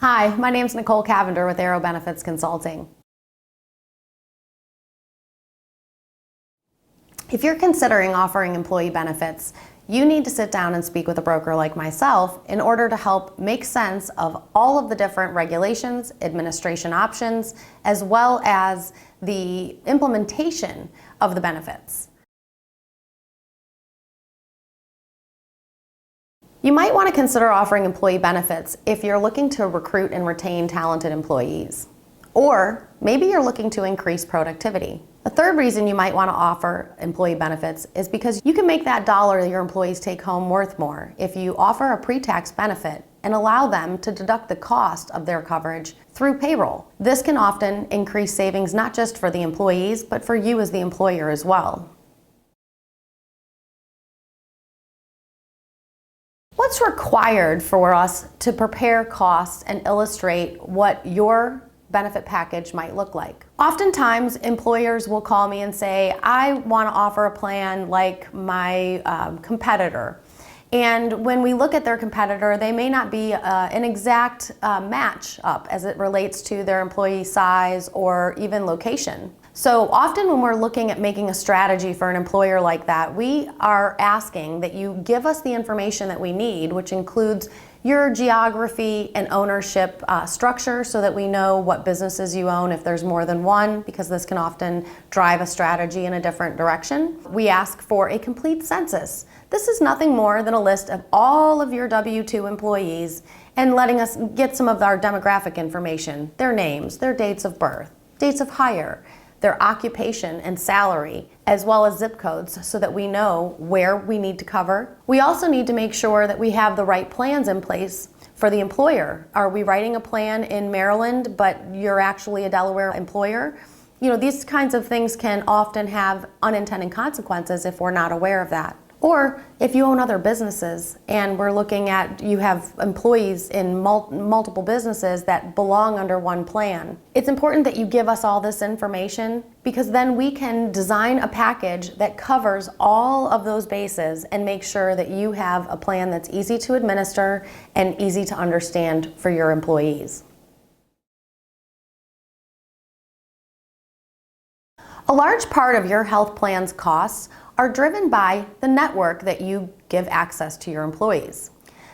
Hi, my name's Nicole Cavender with Aero Benefits Consulting. If you're considering offering employee benefits, you need to sit down and speak with a broker like myself in order to help make sense of all of the different regulations, administration options, as well as the implementation of the benefits. You might want to consider offering employee benefits if you're looking to recruit and retain talented employees. Or maybe you're looking to increase productivity. A third reason you might want to offer employee benefits is because you can make that dollar your employees take home worth more if you offer a pre-tax benefit and allow them to deduct the cost of their coverage through payroll. This can often increase savings not just for the employees, but for you as the employer as well. What's required for us to prepare costs and illustrate what your benefit package might look like? Oftentimes, employers will call me and say, I want to offer a plan like my competitor. And when we look at their competitor, they may not be an exact match up as it relates to their employee size or even location. So often when we're looking at making a strategy for an employer like that, we are asking that you give us the information that we need, which includes your geography and ownership structure so that we know what businesses you own if there's more than one, because this can often drive a strategy in a different direction. We ask for a complete census. This is nothing more than a list of all of your W-2 employees and letting us get some of our demographic information, their names, their dates of birth, dates of hire, their occupation and salary, as well as zip codes so that we know where we need to cover. We also need to make sure that we have the right plans in place for the employer. Are we writing a plan in Maryland, but you're actually a Delaware employer? You know, these kinds of things can often have unintended consequences if we're not aware of that. Or if you own other businesses and we're looking at you have employees in multiple businesses that belong under one plan. It's important that you give us all this information because then we can design a package that covers all of those bases and make sure that you have a plan that's easy to administer and easy to understand for your employees. A large part of your health plan's costs are driven by the network that you give access to your employees.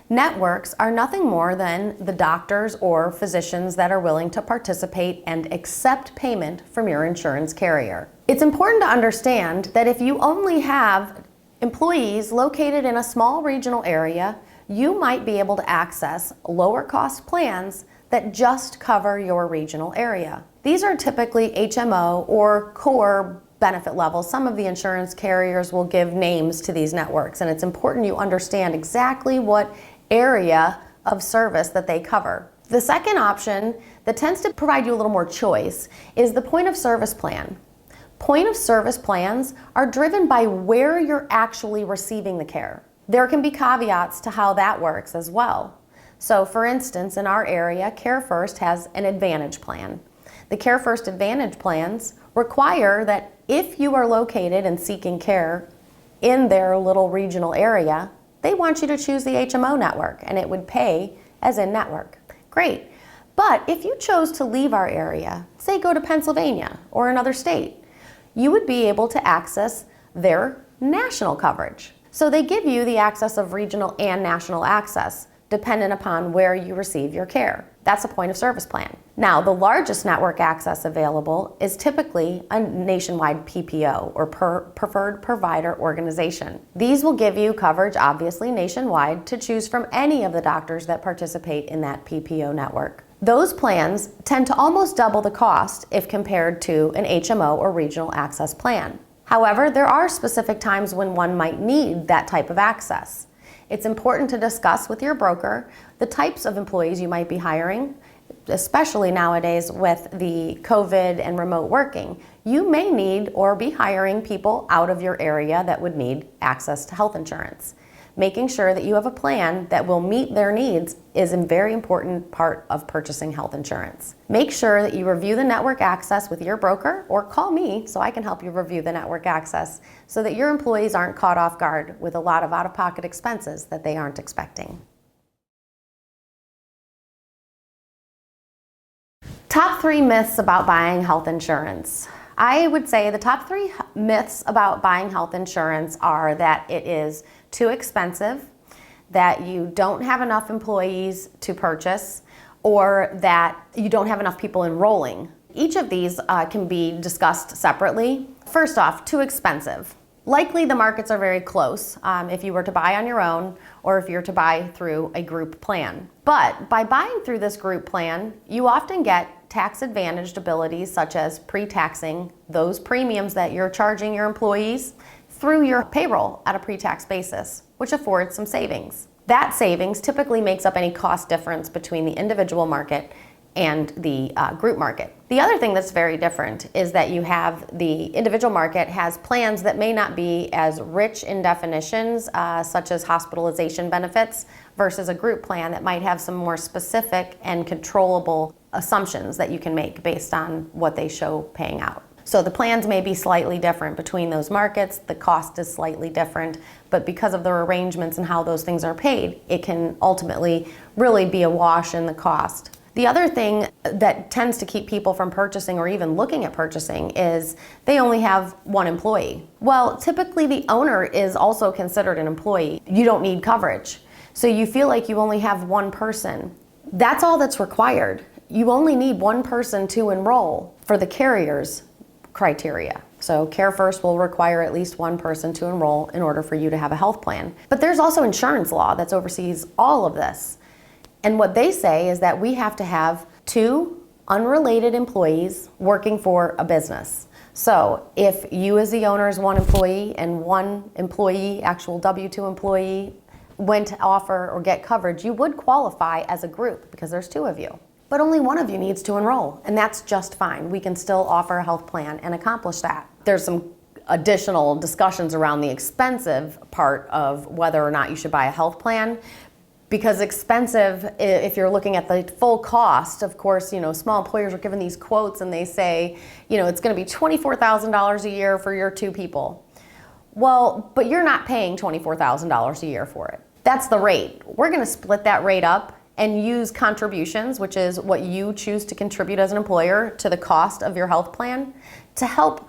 Networks are nothing more than the doctors or physicians that are willing to participate and accept payment from your insurance carrier. It's important to understand that if you only have employees located in a small regional area, you might be able to access lower cost plans that just cover your regional area. These are typically HMO or core benefit levels. Some of the insurance carriers will give names to these networks, and it's important you understand exactly what area of service that they cover. The second option that tends to provide you a little more choice is the point of service plan. Point of service plans are driven by where you're actually receiving the care. There can be caveats to how that works as well. So for instance, in our area, Care First has an Advantage plan. The Care First Advantage plans require that if you are located and seeking care in their little regional area, they want you to choose the HMO network and it would pay as in network. Great. But if you chose to leave our area, say go to Pennsylvania or another state, you would be able to access their national coverage. So they give you the access of regional and national access, dependent upon where you receive your care. That's a point of service plan. Now, the largest network access available is typically a nationwide PPO or preferred provider organization. These will give you coverage, obviously nationwide, to choose from any of the doctors that participate in that PPO network. Those plans tend to almost double the cost if compared to an HMO or regional access plan. However, there are specific times when one might need that type of access. It's important to discuss with your broker the types of employees you might be hiring, especially nowadays with the COVID and remote working. You may need or be hiring people out of your area that would need access to health insurance. Making sure that you have a plan that will meet their needs is a very important part of purchasing health insurance. Make sure that you review the network access with your broker or call me so I can help you review the network access so that your employees aren't caught off guard with a lot of out-of-pocket expenses that they aren't expecting. Top 3 myths about buying health insurance. I would say the top 3 myths about buying health insurance are that it is too expensive, that you don't have enough employees to purchase, or that you don't have enough people enrolling. Each of these can be discussed separately. First off, too expensive. Likely the markets are very close if you were to buy on your own or if you're to buy through a group plan. But by buying through this group plan, you often get tax-advantaged abilities such as pre-taxing those premiums that you're charging your employees through your payroll at a pre-tax basis, which affords some savings. That savings typically makes up any cost difference between the individual market and the group market. The other thing that's very different is that you have the individual market has plans that may not be as rich in definitions, such as hospitalization benefits, versus a group plan that might have some more specific and controllable assumptions that you can make based on what they show paying out. So the plans may be slightly different between those markets, the cost is slightly different, but because of the arrangements and how those things are paid, it can ultimately really be a wash in the cost. The other thing that tends to keep people from purchasing or even looking at purchasing is they only have one employee. Well, typically the owner is also considered an employee. You don't need coverage. So you feel like you only have one person. That's all that's required. You only need one person to enroll for the carrier's criteria. So CareFirst will require at least one person to enroll in order for you to have a health plan. But there's also insurance law that oversees all of this. And what they say is that we have to have 2 unrelated employees working for a business. So if you as the owner is one employee and one employee, actual W-2 employee, went to offer or get coverage, you would qualify as a group because there's 2 of you. But only one of you needs to enroll, and that's just fine. We can still offer a health plan and accomplish that. There's some additional discussions around the expensive part of whether or not you should buy a health plan. Because expensive, if you're looking at the full cost, of course, small employers are given these quotes and they say, it's going to be $24,000 a year for your 2 people. Well, but you're not paying $24,000 a year for it. That's the rate. We're going to split that rate up and use contributions, which is what you choose to contribute as an employer to the cost of your health plan, to help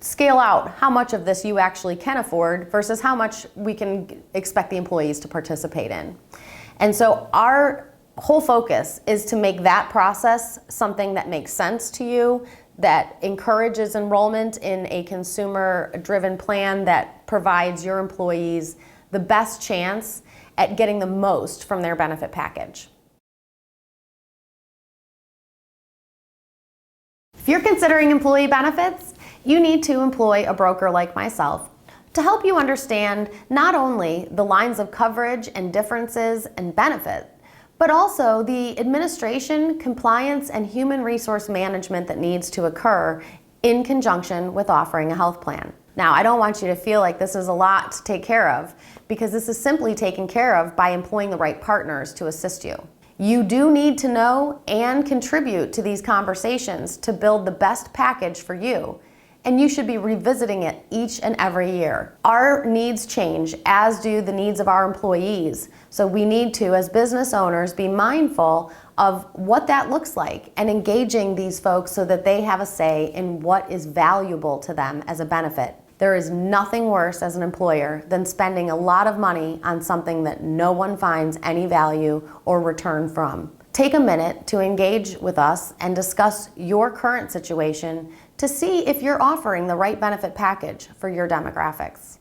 scale out how much of this you actually can afford versus how much we can expect the employees to participate in. And so our whole focus is to make that process something that makes sense to you, that encourages enrollment in a consumer-driven plan that provides your employees the best chance at getting the most from their benefit package. If you're considering employee benefits, you need to employ a broker like myself to help you understand not only the lines of coverage and differences and benefit, but also the administration, compliance, and human resource management that needs to occur in conjunction with offering a health plan. Now, I don't want you to feel like this is a lot to take care of, because this is simply taken care of by employing the right partners to assist you. You do need to know and contribute to these conversations to build the best package for you, and you should be revisiting it each and every year. Our needs change, as do the needs of our employees, so we need to, as business owners, be mindful of what that looks like and engaging these folks so that they have a say in what is valuable to them as a benefit. There is nothing worse as an employer than spending a lot of money on something that no one finds any value or return from. Take a minute to engage with us and discuss your current situation to see if you're offering the right benefit package for your demographics.